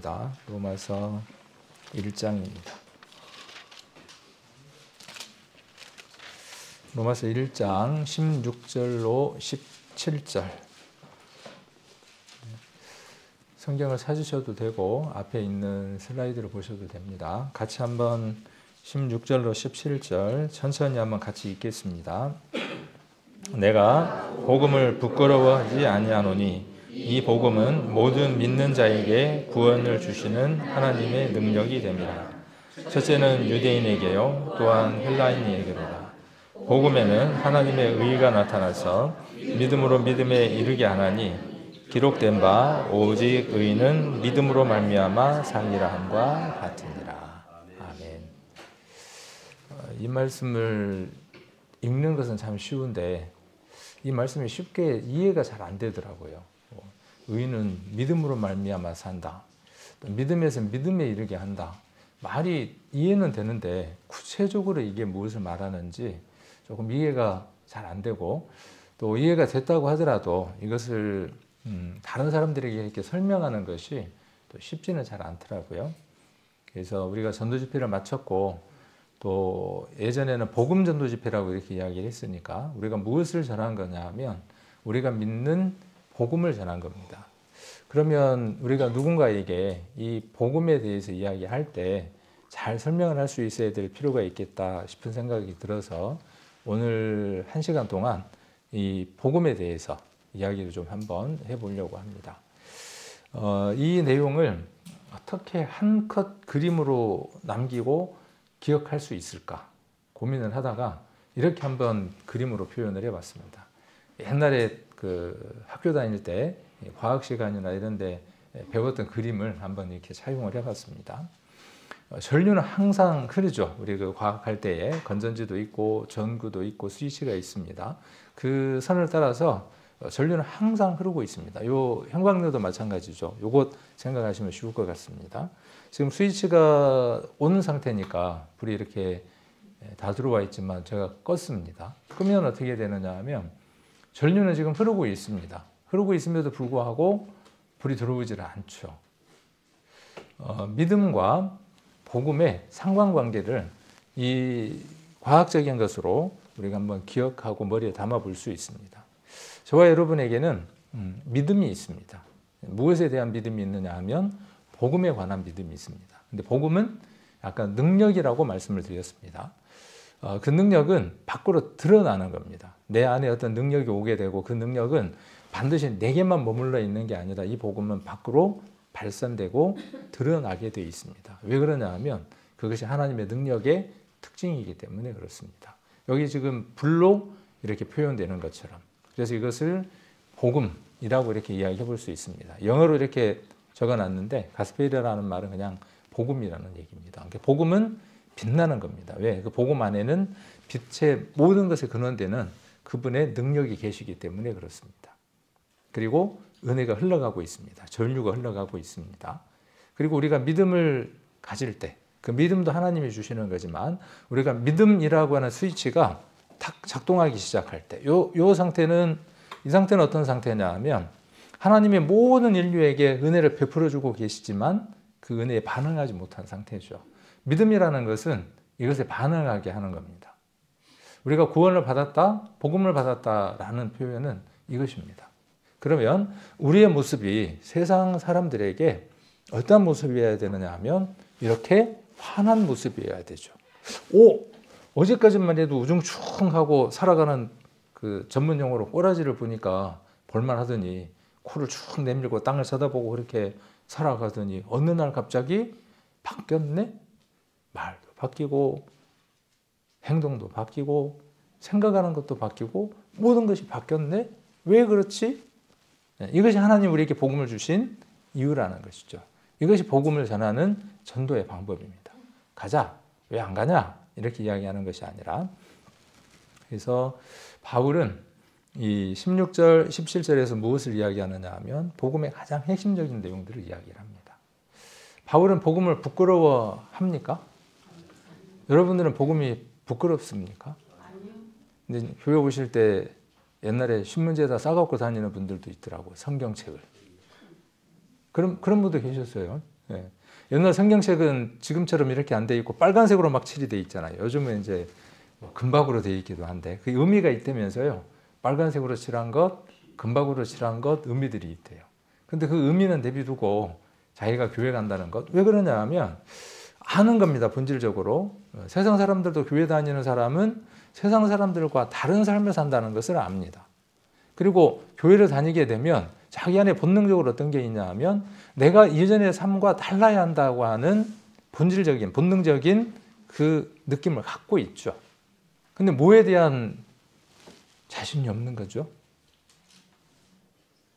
보겠습니다. 로마서 1장입니다. 로마서 1장 16절로 17절. 성경을 찾으셔도 되고 앞에 있는 슬라이드를 보셔도 됩니다. 같이 한번 16절로 17절 천천히 한번 같이 읽겠습니다. 내가 복음을 부끄러워하지 아니하노니 이 복음은 모든 믿는 자에게 구원을 주시는 하나님의 능력이 됨이라. 첫째는 유대인에게요 또한 헬라인에게로다. 복음에는 하나님의 의가 나타나서 믿음으로 믿음에 이르게 하나니 기록된 바 오직 의는 믿음으로 말미암아 살리라 함과 같으니라. 아멘. 이 말씀을 읽는 것은 참 쉬운데 이 말씀이 쉽게 이해가 잘 안 되더라고요. 의는 믿음으로 말미암아 산다. 믿음에서 믿음에 이르게 한다. 말이 이해는 되는데 구체적으로 이게 무엇을 말하는지 조금 이해가 잘 안 되고 또 이해가 됐다고 하더라도 이것을 다른 사람들에게 이렇게 설명하는 것이 또 쉽지는 잘 않더라고요. 그래서 우리가 전도 집회를 마쳤고 또 예전에는 복음 전도 집회라고 이렇게 이야기를 했으니까 우리가 무엇을 전한 거냐 하면 우리가 믿는 복음을 전한 겁니다. 그러면 우리가 누군가에게 이 복음에 대해서 이야기할 때 잘 설명을 할 수 있어야 될 필요가 있겠다 싶은 생각이 들어서 오늘 1시간 동안 이 복음에 대해서 이야기를 좀 한번 해보려고 합니다. 이 내용을 어떻게 한 컷 그림으로 남기고 기억할 수 있을까 고민을 하다가 이렇게 한번 그림으로 표현을 해봤습니다. 옛날에 그 학교 다닐 때 과학 시간이나 이런 데 배웠던 그림을 한번 이렇게 사용을 해봤습니다. 전류는 항상 흐르죠. 우리 그 과학할 때에 건전지도 있고 전구도 있고 스위치가 있습니다. 그 선을 따라서 전류는 항상 흐르고 있습니다. 요 형광로도 마찬가지죠. 요것 생각하시면 쉬울 것 같습니다. 지금 스위치가 온 상태니까 불이 이렇게 다 들어와 있지만 제가 껐습니다. 끄면 어떻게 되느냐 하면 전류는 지금 흐르고 있습니다. 흐르고 있음에도 불구하고 불이 들어오지를 않죠. 믿음과 복음의 상관관계를 이 과학적인 것으로 우리가 한번 기억하고 머리에 담아 볼 수 있습니다. 저와 여러분에게는 믿음이 있습니다. 무엇에 대한 믿음이 있느냐 하면 복음에 관한 믿음이 있습니다. 근데 복음은 약간 능력이라고 말씀을 드렸습니다. 그 능력은 밖으로 드러나는 겁니다. 내 안에 어떤 능력이 오게 되고 그 능력은 반드시 내게만 머물러 있는 게 아니라 이 복음은 밖으로 발산되고 드러나게 되어 있습니다. 왜 그러냐 하면 그것이 하나님의 능력의 특징이기 때문에 그렇습니다. 여기 지금 불로 이렇게 표현되는 것처럼 그래서 이것을 복음이라고 이렇게 이야기해 볼 수 있습니다. 영어로 이렇게 적어놨는데 가스펠이라는 말은 그냥 복음이라는 얘기입니다. 복음은 빛나는 겁니다. 왜? 그 복음 안에는 빛의 모든 것에 근원되는 그분의 능력이 계시기 때문에 그렇습니다. 그리고 은혜가 흘러가고 있습니다. 전류가 흘러가고 있습니다. 그리고 우리가 믿음을 가질 때 그 믿음도 하나님이 주시는 거지만 우리가 믿음이라고 하는 스위치가 탁 작동하기 시작할 때 이 상태는 어떤 상태냐 하면 하나님의 모든 인류에게 은혜를 베풀어 주고 계시지만 그 은혜에 반응하지 못한 상태죠. 믿음이라는 것은 이것에 반응하게 하는 겁니다. 우리가 구원을 받았다, 복음을 받았다라는 표현은 이것입니다. 그러면 우리의 모습이 세상 사람들에게 어떤 모습이어야 되느냐 하면 이렇게 환한 모습이어야 되죠. 어제까지만 해도 우중충하고 살아가는 그 전문 용어로 꼬라지를 보니까 볼만하더니 코를 쭉 내밀고 땅을 쳐다보고 그렇게 살아가더니 어느 날 갑자기 바뀌었네? 말도 바뀌고 행동도 바뀌고 생각하는 것도 바뀌고 모든 것이 바뀌었네? 왜 그렇지? 이것이 하나님 우리에게 복음을 주신 이유라는 것이죠. 이것이 복음을 전하는 전도의 방법입니다. 가자. 왜 안 가냐? 이렇게 이야기하는 것이 아니라 그래서 바울은 이 16절, 17절에서 무엇을 이야기하느냐 하면 복음의 가장 핵심적인 내용들을 이야기를 합니다. 바울은 복음을 부끄러워합니까? 여러분들은 복음이 부끄럽습니까? 근데 교회 오실 때 옛날에 신문지에다 싸갖고 다니는 분들도 있더라고요. 성경책을. 그런 분도 계셨어요. 예. 옛날 성경책은 지금처럼 이렇게 안 돼 있고 빨간색으로 막 칠이 돼 있잖아요. 요즘은 이제 금박으로 돼 있기도 한데 그 의미가 있다면서요. 빨간색으로 칠한 것, 금박으로 칠한 것 의미들이 있대요. 근데 그 의미는 내비두고 자기가 교회 간다는 것. 왜 그러냐 하면 아는 겁니다. 본질적으로. 세상 사람들도 교회 다니는 사람은 세상 사람들과 다른 삶을 산다는 것을 압니다. 그리고 교회를 다니게 되면 자기 안에 본능적으로 어떤 게 있냐 하면 내가 예전의 삶과 달라야 한다고 하는 본질적인, 본능적인 그 느낌을 갖고 있죠. 근데 뭐에 대한 자신이 없는 거죠?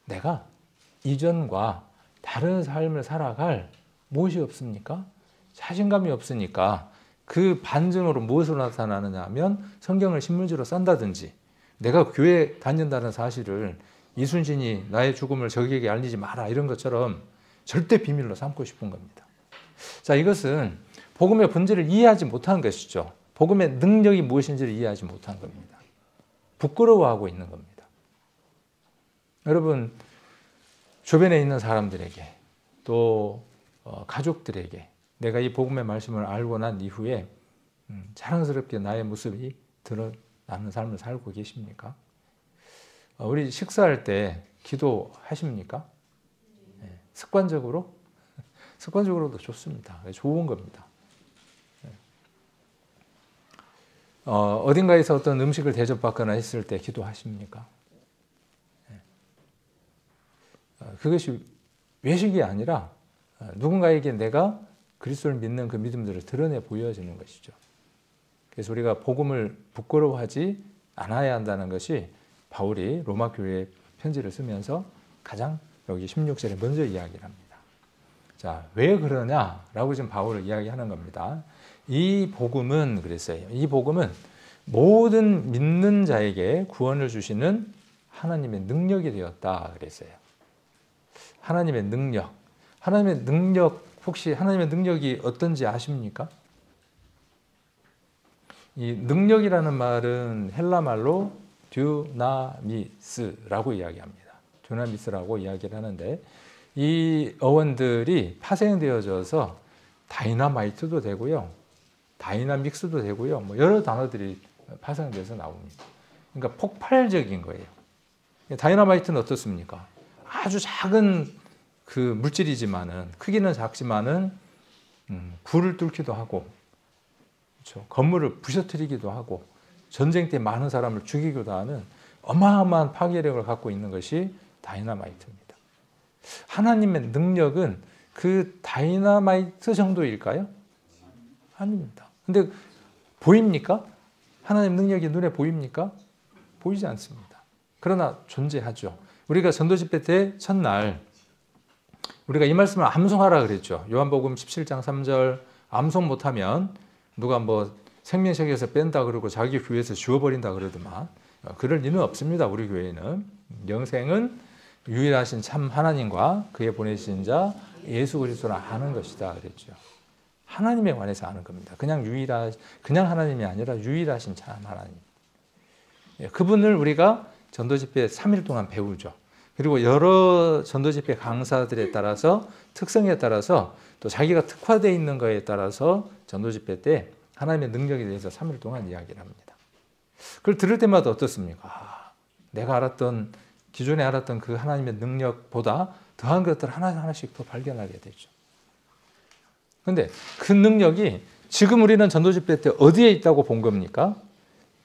내가 이전과 다른 삶을 살아갈 무엇이 없습니까? 자신감이 없으니까 그 반증으로 무엇으로 나타나느냐 하면 성경을 신문지로 싼다든지 내가 교회 다닌다는 사실을 이순신이 나의 죽음을 적에게 알리지 마라 이런 것처럼 절대 비밀로 삼고 싶은 겁니다. 자, 이것은 복음의 본질을 이해하지 못한 것이죠. 복음의 능력이 무엇인지를 이해하지 못한 겁니다. 부끄러워하고 있는 겁니다. 여러분, 주변에 있는 사람들에게 또 가족들에게 내가 이 복음의 말씀을 알고 난 이후에 자랑스럽게 나의 모습이 드러나는 삶을 살고 계십니까? 우리 식사할 때 기도하십니까? 네. 습관적으로? 습관적으로도 좋습니다. 좋은 겁니다. 어딘가에서 어떤 음식을 대접받거나 했을 때 기도하십니까? 그것이 외식이 아니라 누군가에게 내가 그리스도를 믿는 그 믿음들을 드러내 보여지는 것이죠. 그래서 우리가 복음을 부끄러워하지 않아야 한다는 것이 바울이 로마 교회에 편지를 쓰면서 가장 여기 16절에 먼저 이야기를 합니다. 자, 왜 그러냐라고 지금 바울을 이야기하는 겁니다. 이 복음은 그랬어요. 이 복음은 모든 믿는 자에게 구원을 주시는 하나님의 능력이 되었다 그랬어요. 하나님의 능력. 하나님의 능력, 혹시 하나님의 능력이 어떤지 아십니까? 이 능력이라는 말은 헬라 말로 듀나미스라고 이야기합니다. 듀나미스라고 이야기를 하는데 이 어원들이 파생되어져서 다이나마이트도 되고요. 다이나믹스도 되고요. 뭐 여러 단어들이 파생돼서 나옵니다. 그러니까 폭발적인 거예요. 다이나마이트는 어떻습니까? 아주 작은 그 물질이지만은 크기는 작지만은 불을 뚫기도 하고, 그렇죠? 건물을 부셔뜨리기도 하고, 전쟁 때 많은 사람을 죽이기도 하는 어마어마한 파괴력을 갖고 있는 것이 다이나마이트입니다. 하나님의 능력은 그 다이나마이트 정도일까요? 아닙니다. 근데 보입니까? 하나님 능력이 눈에 보입니까? 보이지 않습니다. 그러나 존재하죠. 우리가 전도집회 때 첫날 우리가 이 말씀을 암송하라 그랬죠. 요한복음 17장 3절 암송 못하면 누가 뭐 생명책에서 뺀다 그러고 자기 교회에서 지워버린다 그러더만 그럴 일은 없습니다. 우리 교회는 영생은 유일하신 참 하나님과 그의 보내신 자 예수 그리스도를 아는 것이다 그랬죠. 하나님에 관해서 아는 겁니다. 그냥 하나님이 아니라 유일하신 참 하나님. 그분을 우리가 전도집회 3일 동안 배우죠. 그리고 여러 전도집회 강사들에 따라서 특성에 따라서 또 자기가 특화되어 있는 거에 따라서 전도집회 때 하나님의 능력에 대해서 3일 동안 이야기를 합니다. 그걸 들을 때마다 어떻습니까? 내가 기존에 알았던 그 하나님의 능력보다 더한 것들 하나씩 더 발견하게 되죠. 그런데 그 능력이 지금 우리는 전도집회 때 어디에 있다고 본 겁니까?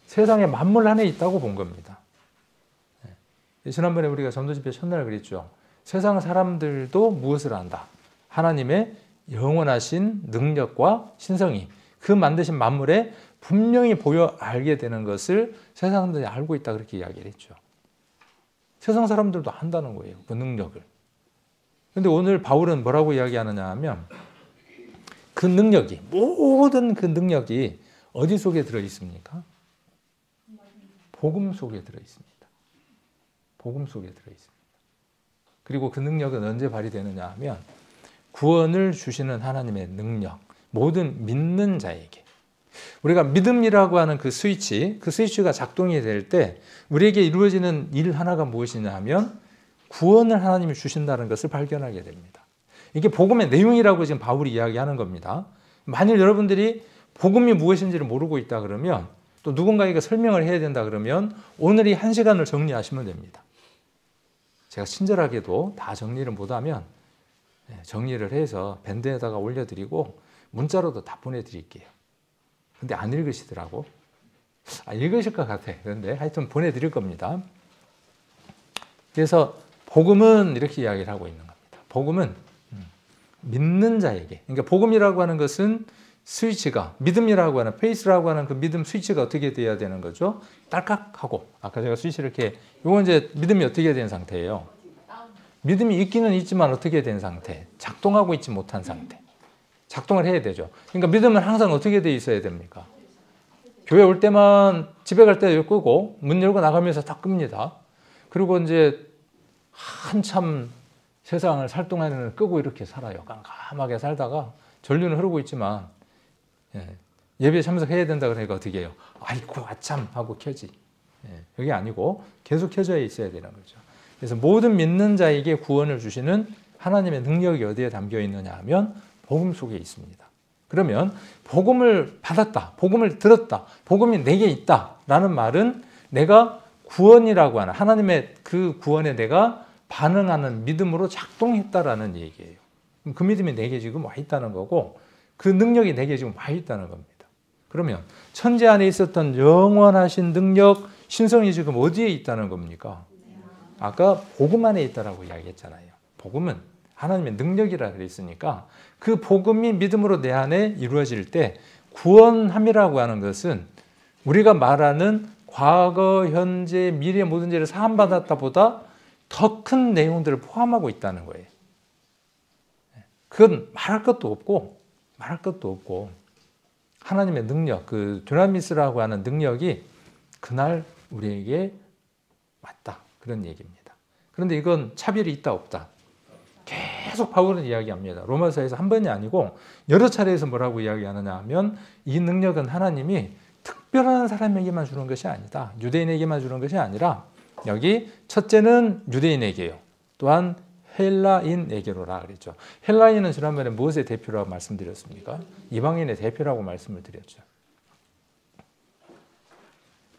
세상의 만물 안에 있다고 본 겁니다. 지난번에 우리가 전도집회 첫날 그랬죠. 세상 사람들도 무엇을 안다? 하나님의 영원하신 능력과 신성이 그 만드신 만물에 분명히 보여 알게 되는 것을 세상 사람들이 알고 있다 그렇게 이야기를 했죠. 세상 사람들도 한다는 거예요. 그 능력을. 그런데 오늘 바울은 뭐라고 이야기하느냐 하면 그 능력이 모든 그 능력이 어디 속에 들어 있습니까? 복음 속에 들어 있습니다. 복음 속에 들어 있습니다. 그리고 그 능력은 언제 발휘되느냐 하면 구원을 주시는 하나님의 능력, 모든 믿는 자에게 우리가 믿음이라고 하는 그 스위치가 작동이 될 때 우리에게 이루어지는 일 하나가 무엇이냐 하면 구원을 하나님이 주신다는 것을 발견하게 됩니다. 이게 복음의 내용이라고 지금 바울이 이야기하는 겁니다. 만일 여러분들이 복음이 무엇인지를 모르고 있다 그러면 또 누군가에게 설명을 해야 된다 그러면 오늘 이 1시간을 정리하시면 됩니다. 제가 친절하게도 다 정리를 못하면 정리를 해서 밴드에다가 올려드리고 문자로도 다 보내드릴게요. 근데 안 읽으시더라고. 읽으실 것 같아. 그런데 하여튼 보내드릴 겁니다. 그래서 복음은 이렇게 이야기를 하고 있는 겁니다. 복음은 믿는 자에게, 그러니까 복음이라고 하는 것은 스위치가, 믿음이라고 하는, 페이스라고 하는 그 믿음 스위치가 어떻게 돼야 되는 거죠? 딸깍하고, 아까 제가 스위치를 이렇게, 이건 이제 믿음이 어떻게 된 상태예요? 믿음이 있기는 있지만 어떻게 된 상태? 작동하고 있지 못한 상태. 작동을 해야 되죠. 그러니까 믿음은 항상 어떻게 돼 있어야 됩니까? 교회 올 때만, 집에 갈 때 끄고 문 열고 나가면서 딱 끕니다. 그리고 이제 한참 세상을 살 동안에는 끄고 이렇게 살아요. 깜깜하게 살다가 전류는 흐르고 있지만 예배에 참석해야 된다 그러니까 어떻게 해요? 아이고 아참 하고 켜지. 그게 아니고 계속 켜져 있어야 되는 거죠. 그래서 모든 믿는 자에게 구원을 주시는 하나님의 능력이 어디에 담겨 있느냐 하면 복음 속에 있습니다. 그러면 복음을 받았다, 복음을 들었다, 복음이 내게 있다라는 말은 내가 구원이라고 하는 하나님의 그 구원에 내가 반응하는 믿음으로 작동했다라는 얘기예요. 그 믿음이 내게 지금 와 있다는 거고 그 능력이 내게 지금 와 있다는 겁니다. 그러면 천지 안에 있었던 영원하신 능력, 신성이 지금 어디에 있다는 겁니까? 아까 복음 안에 있다라고 이야기했잖아요. 복음은 하나님의 능력이라 그랬으니까 그 복음이 믿음으로 내 안에 이루어질 때 구원함이라고 하는 것은 우리가 말하는 과거, 현재, 미래 모든 죄를 사함받았다 보다 더 큰 내용들을 포함하고 있다는 거예요. 그건 말할 것도 없고 하나님의 능력, 그 두나미스라고 하는 능력이 그날 우리에게 왔다. 그런 얘기입니다. 그런데 이건 차별이 있다 없다. 계속 바울은 이야기합니다. 로마서에서 한 번이 아니고 여러 차례에서 뭐라고 이야기하느냐 하면 이 능력은 하나님이 특별한 사람에게만 주는 것이 아니다. 유대인에게만 주는 것이 아니라 여기 첫째는 유대인에게요. 또한 헬라인에게로라 그랬죠. 헬라인은 지난번에 무엇의 대표라고 말씀드렸습니까? 이방인의 대표라고 말씀을 드렸죠.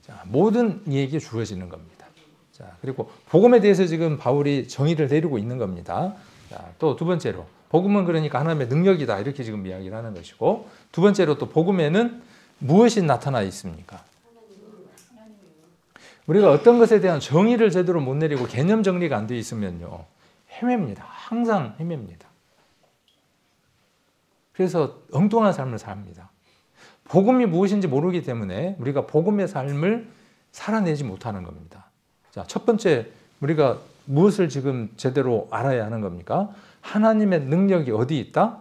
자, 모든 이에게 주어지는 겁니다. 자, 그리고 복음에 대해서 지금 바울이 정의를 내리고 있는 겁니다. 자, 또 두 번째로 복음은 그러니까 하나님의 능력이다 이렇게 지금 이야기를 하는 것이고 두 번째로 또 복음에는 무엇이 나타나 있습니까? 우리가 어떤 것에 대한 정의를 제대로 못 내리고 개념 정리가 안 돼 있으면요 헤맵니다. 항상 헤맵니다. 그래서 엉뚱한 삶을 삽니다. 복음이 무엇인지 모르기 때문에 우리가 복음의 삶을 살아내지 못하는 겁니다. 자, 첫 번째 우리가 무엇을 지금 제대로 알아야 하는 겁니까? 하나님의 능력이 어디 있다?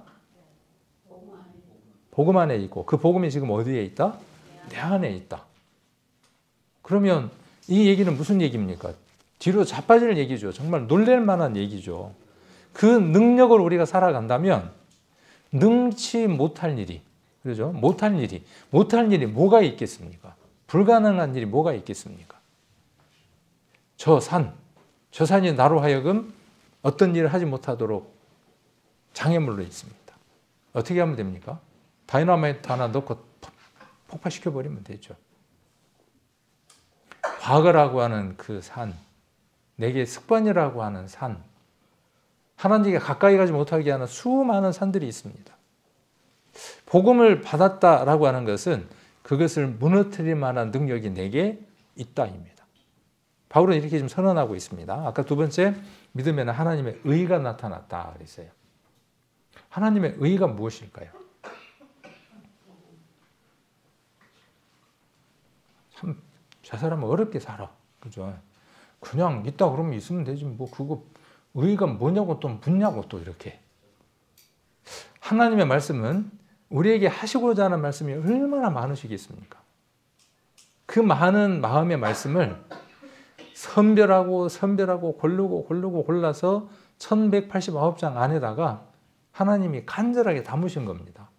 복음 안에 있고 그 복음이 지금 어디에 있다? 내 안에 있다. 그러면 이 얘기는 무슨 얘기입니까? 뒤로 자빠질 얘기죠. 정말 놀랄 만한 얘기죠. 그 능력을 우리가 살아간다면 능치 못할 일이, 그렇죠? 못할 일이 뭐가 있겠습니까? 불가능한 일이 뭐가 있겠습니까? 저 산이 나로 하여금 어떤 일을 하지 못하도록 장애물로 있습니다. 어떻게 하면 됩니까? 다이너마이트 하나 넣고 폭파시켜버리면 되죠. 과거라고 하는 그 산, 내게 습관이라고 하는 산, 하나님께 가까이 가지 못하게 하는 수많은 산들이 있습니다. 복음을 받았다라고 하는 것은 그것을 무너뜨릴 만한 능력이 내게 있다입니다. 바울은 이렇게 지금 선언하고 있습니다. 아까 두 번째 믿음에는 하나님의 의가 나타났다 그랬어요. 하나님의 의가 무엇일까요? 참, 저 사람은 어렵게 살아. 그죠? 그냥 있다 그러면 있으면 되지. 뭐, 그거, 의가 뭐냐고 또 묻냐고 또 이렇게. 하나님의 말씀은 우리에게 하시고자 하는 말씀이 얼마나 많으시겠습니까? 그 많은 마음의 말씀을 선별하고 고르고 골라서 1189장 안에다가 하나님이 간절하게 담으신 겁니다.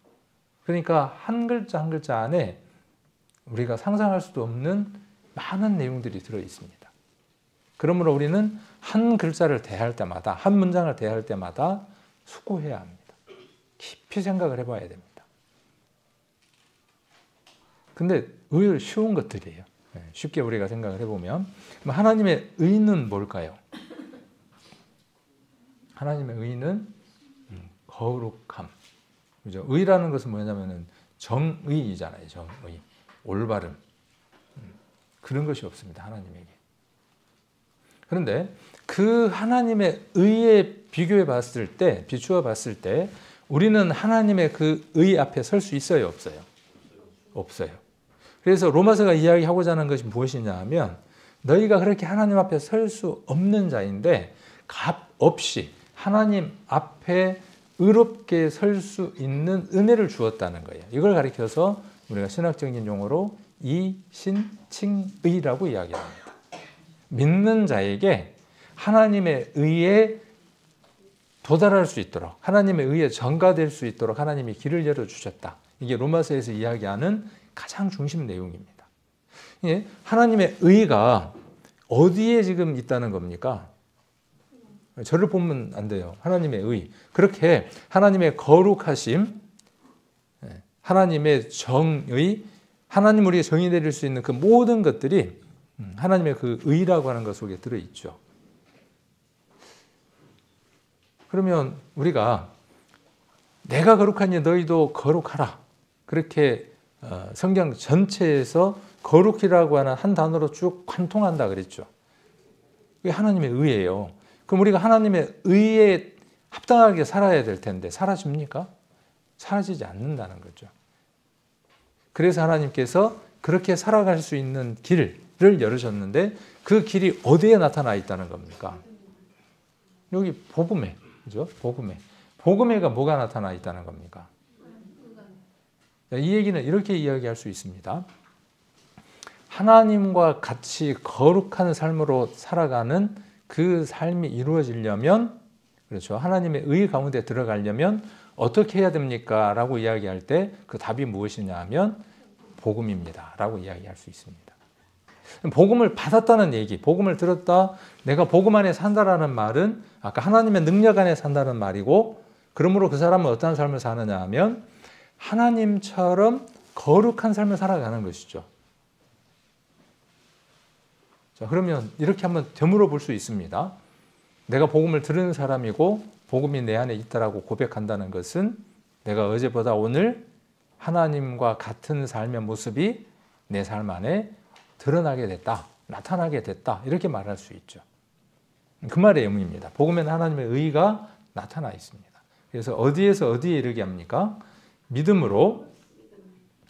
그러니까 한 글자 한 글자 안에 우리가 상상할 수도 없는 많은 내용들이 들어 있습니다. 그러므로 우리는 한 글자를 대할 때마다, 한 문장을 대할 때마다 수고해야 합니다. 깊이 생각을 해봐야 됩니다. 근데 의외로 쉬운 것들이에요. 쉽게 우리가 생각을 해보면 하나님의 의는 뭘까요? 하나님의 의는 거룩함. 그죠? 의라는 것은 뭐냐면은 정의이잖아요. 정의. 올바름. 그런 것이 없습니다. 하나님에게. 그런데 그 하나님의 의에 비교해 봤을 때, 비추어 봤을 때 우리는 하나님의 그 의 앞에 설 수 있어요? 없어요? 없어요. 그래서 로마서가 이야기하고자 하는 것이 무엇이냐 하면 너희가 그렇게 하나님 앞에 설 수 없는 자인데 값 없이 하나님 앞에 의롭게 설 수 있는 은혜를 주었다는 거예요. 이걸 가리켜서 우리가 신학적인 용어로 이신칭의라고 이야기합니다. 믿는 자에게 하나님의 의에 도달할 수 있도록, 하나님의 의에 전가될 수 있도록 하나님이 길을 열어주셨다. 이게 로마서에서 이야기하는 가장 중심 내용입니다. 하나님의 의가 어디에 지금 있다는 겁니까? 저를 보면 안 돼요. 하나님의 의. 그렇게 하나님의 거룩하심, 하나님의 정의, 하나님 우리의 정의 내릴 수 있는 그 모든 것들이 하나님의 그 의라고 하는 것 속에 들어있죠. 그러면 우리가 내가 거룩하니 너희도 거룩하라. 그렇게 성경 전체에서 거룩이라고 하는 한 단어로 쭉 관통한다 그랬죠. 그게 하나님의 의예요. 그럼 우리가 하나님의 의에 합당하게 살아야 될 텐데 사라집니까? 사라지지 않는다는 거죠. 그래서 하나님께서 그렇게 살아갈 수 있는 길을 열으셨는데 그 길이 어디에 나타나 있다는 겁니까? 여기 복음에, 그죠? 복음에가 뭐가 나타나 있다는 겁니까? 이 얘기는 이렇게 이야기할 수 있습니다. 하나님과 같이 거룩한 삶으로 살아가는 그 삶이 이루어지려면, 그렇죠. 하나님의 의 가운데 들어가려면 어떻게 해야 됩니까? 라고 이야기할 때 그 답이 무엇이냐 하면 복음입니다. 라고 이야기할 수 있습니다. 복음을 받았다는 얘기, 복음을 들었다, 내가 복음 안에 산다라는 말은 아까 하나님의 능력 안에 산다는 말이고, 그러므로 그 사람은 어떤 삶을 사느냐 하면 하나님처럼 거룩한 삶을 살아가는 것이죠. 자, 그러면 이렇게 한번 되물어 볼 수 있습니다. 내가 복음을 들은 사람이고 복음이 내 안에 있다라고 고백한다는 것은 내가 어제보다 오늘 하나님과 같은 삶의 모습이 내 삶 안에 드러나게 됐다, 나타나게 됐다, 이렇게 말할 수 있죠. 그 말의 의미입니다. 복음에는 하나님의 의가 나타나 있습니다. 그래서 어디에서 어디에 이르게 합니까? 믿음으로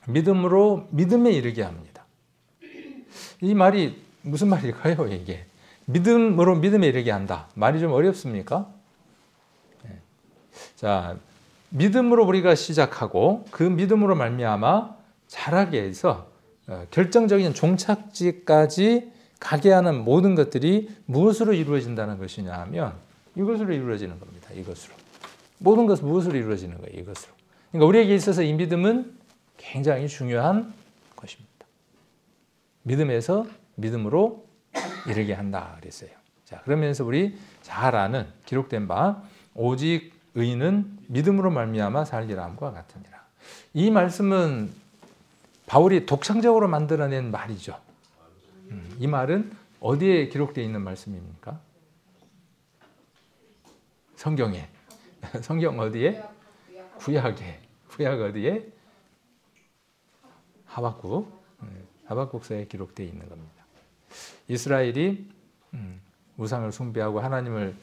믿음에 이르게 합니다. 이 말이 무슨 말일까요, 이게? 믿음으로 믿음에 이르게 한다. 말이 좀 어렵습니까? 자, 믿음으로 우리가 시작하고 그 믿음으로 말미암아 자라게 해서 결정적인 종착지까지 가게 하는 모든 것들이 무엇으로 이루어진다는 것이냐 하면 이것으로 이루어지는 겁니다. 이것으로. 모든 것은 무엇으로 이루어지는 거예요? 이것으로. 그러니까 우리에게 있어서 이 믿음은 굉장히 중요한 것입니다. 믿음에서 믿음으로 이르게 한다 그랬어요. 자, 그러면서 우리 잘 아는 기록된 바 오직 의인은 믿음으로 말미암아 살리라 함과 같으니라. 이 말씀은 바울이 독창적으로 만들어낸 말이죠. 이 말은 어디에 기록되어 있는 말씀입니까? 성경에. 성경 어디에? 구약에. 구약 어디에? 하박국서에 기록되어 있는 겁니다. 이스라엘이 우상을 숭배하고 하나님을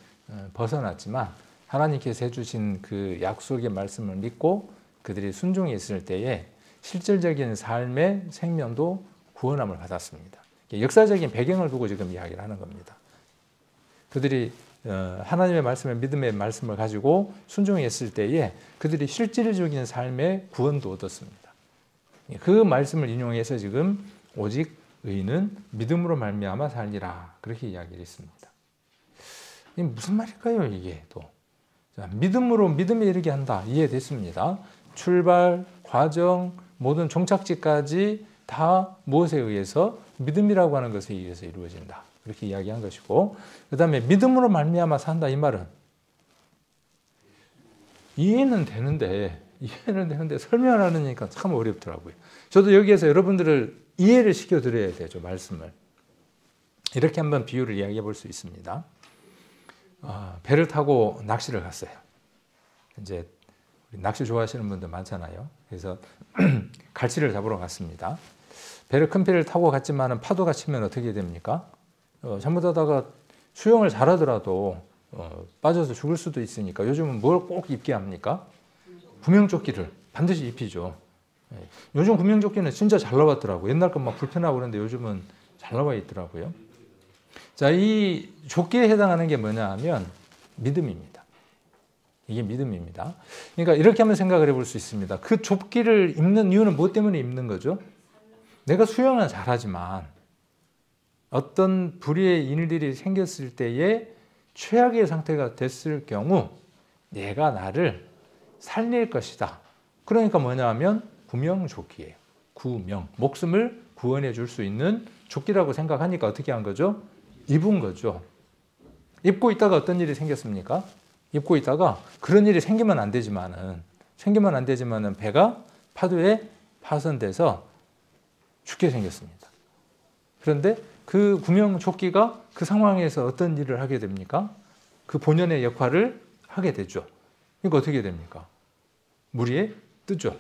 벗어났지만 하나님께서 해주신 그 약속의 말씀을 믿고 그들이 순종히 있을 때에 실질적인 삶의 생명도 구원함을 받았습니다. 역사적인 배경을 두고 지금 이야기를 하는 겁니다. 그들이 하나님의 말씀을 믿음의 말씀을 가지고 순종히 했을 때에 그들이 실질적인 삶의 구원도 얻었습니다. 그 말씀을 인용해서 지금 오직 의인은 믿음으로 말미암아 살리라 그렇게 이야기를 했습니다. 이게 무슨 말일까요, 이게 또? 자, 믿음으로 믿음에 이르게 한다. 이해됐습니다. 출발, 과정, 모든 종착지까지 다 무엇에 의해서? 믿음이라고 하는 것에 의해서 이루어진다. 그렇게 이야기한 것이고, 그 다음에 믿음으로 말미암아 산다. 이 말은 이해는 되는데 설명을 하려니까 참 어렵더라고요. 저도 여기에서 여러분들을 이해를 시켜드려야 되죠, 말씀을. 이렇게 한번 비유를 이야기해 볼 수 있습니다. 배를 타고 낚시를 갔어요. 이제 낚시 좋아하시는 분들 많잖아요. 그래서 갈치를 잡으러 갔습니다. 큰 배를 타고 갔지만 파도가 치면 어떻게 됩니까? 잘못하다가 수영을 잘하더라도 빠져서 죽을 수도 있으니까 요즘은 뭘 꼭 입게 합니까? 구명조끼를 반드시 입히죠. 요즘 구명조끼는 진짜 잘 나왔더라고요. 옛날 건 막 불편하고 그러는데 요즘은 잘 나와 있더라고요. 자, 이 조끼에 해당하는 게 뭐냐 하면 믿음입니다. 이게 믿음입니다. 그러니까 이렇게 한번 생각을 해볼 수 있습니다. 그 조끼를 입는 이유는 무엇 때문에 입는 거죠? 내가 수영은 잘하지만 어떤 불의의 일들이 생겼을 때에 최악의 상태가 됐을 경우 내가 나를 살릴 것이다. 그러니까 뭐냐 하면 구명조끼예요. 구명, 목숨을 구원해 줄 수 있는 조끼라고 생각하니까 어떻게 한 거죠? 입은 거죠. 입고 있다가 어떤 일이 생겼습니까? 입고 있다가 그런 일이 생기면 안 되지만은 배가 파도에 파손돼서 죽게 생겼습니다. 그런데 그 구명조끼가 그 상황에서 어떤 일을 하게 됩니까? 그 본연의 역할을 하게 되죠. 그러니까 어떻게 됩니까? 물 위에 뜨죠.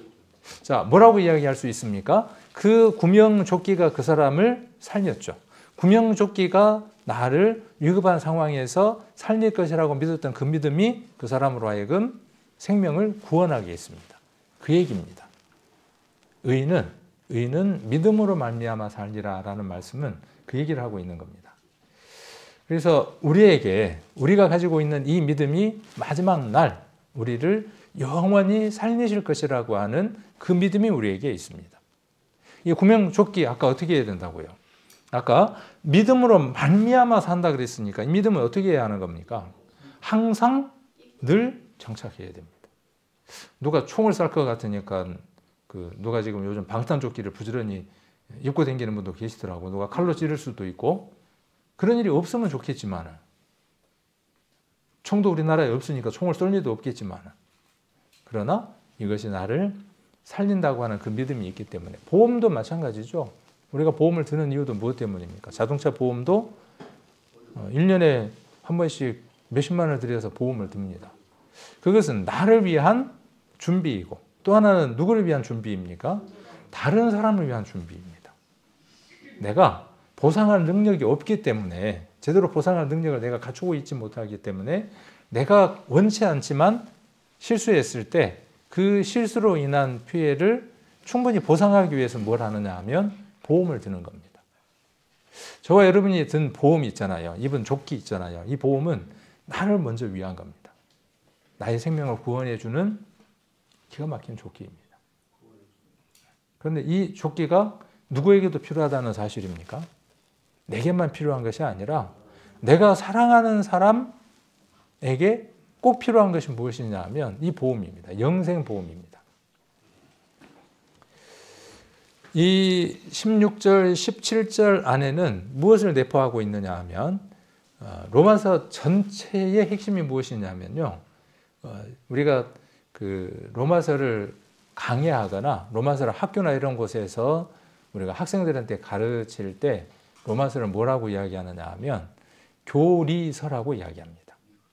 자, 뭐라고 이야기할 수 있습니까? 그 구명조끼가 그 사람을 살렸죠. 구명조끼가 나를 위급한 상황에서 살릴 것이라고 믿었던 그 믿음이 그 사람으로 하여금 생명을 구원하게 했습니다. 그 얘기입니다. 의인은 믿음으로 말미암아 살리라라는 말씀은 그 얘기를 하고 있는 겁니다. 그래서 우리가 가지고 있는 이 믿음이 마지막 날 우리를 영원히 살리실 것이라고 하는 그 믿음이 우리에게 있습니다. 이 구명조끼 아까 어떻게 해야 된다고요? 아까 믿음으로 말미암아 산다 그랬으니까 이 믿음은 어떻게 해야 하는 겁니까? 항상 늘 장착해야 됩니다. 누가 총을 쏠 것 같으니까 누가 지금 요즘 방탄조끼를 부지런히 입고 다니는 분도 계시더라고. 누가 칼로 찌를 수도 있고 그런 일이 없으면 좋겠지만 총도 우리나라에 없으니까 총을 쏠 일도 없겠지만 그러나 이것이 나를 살린다고 하는 그 믿음이 있기 때문에 보험도 마찬가지죠. 우리가 보험을 드는 이유도 무엇 때문입니까? 자동차 보험도 1년에 한 번씩 몇십만 원을 들여서 보험을 듭니다. 그것은 나를 위한 준비이고 또 하나는 누구를 위한 준비입니까? 다른 사람을 위한 준비입니다. 내가 보상할 능력이 없기 때문에 제대로 보상할 능력을 내가 갖추고 있지 못하기 때문에 내가 원치 않지만 실수했을 때 그 실수로 인한 피해를 충분히 보상하기 위해서 뭘 하느냐 하면 보험을 드는 겁니다. 저와 여러분이 든 보험이 있잖아요. 입은 조끼 있잖아요. 이 보험은 나를 먼저 위한 겁니다. 나의 생명을 구원해 주는 기가 막힌 조끼입니다. 그런데 이 조끼가 누구에게도 필요하다는 사실입니까? 내게만 필요한 것이 아니라 내가 사랑하는 사람에게 꼭 필요한 것이 무엇이냐 하면 이 보험입니다. 영생보험입니다. 이 16절, 17절 안에는 무엇을 내포하고 있느냐 하면 로마서 전체의 핵심이 무엇이냐면요. 우리가 그 로마서를 강의하거나 로마서를 학교나 이런 곳에서 우리가 학생들한테 가르칠 때 로마서를 뭐라고 이야기하느냐 하면 교리서라고 이야기합니다.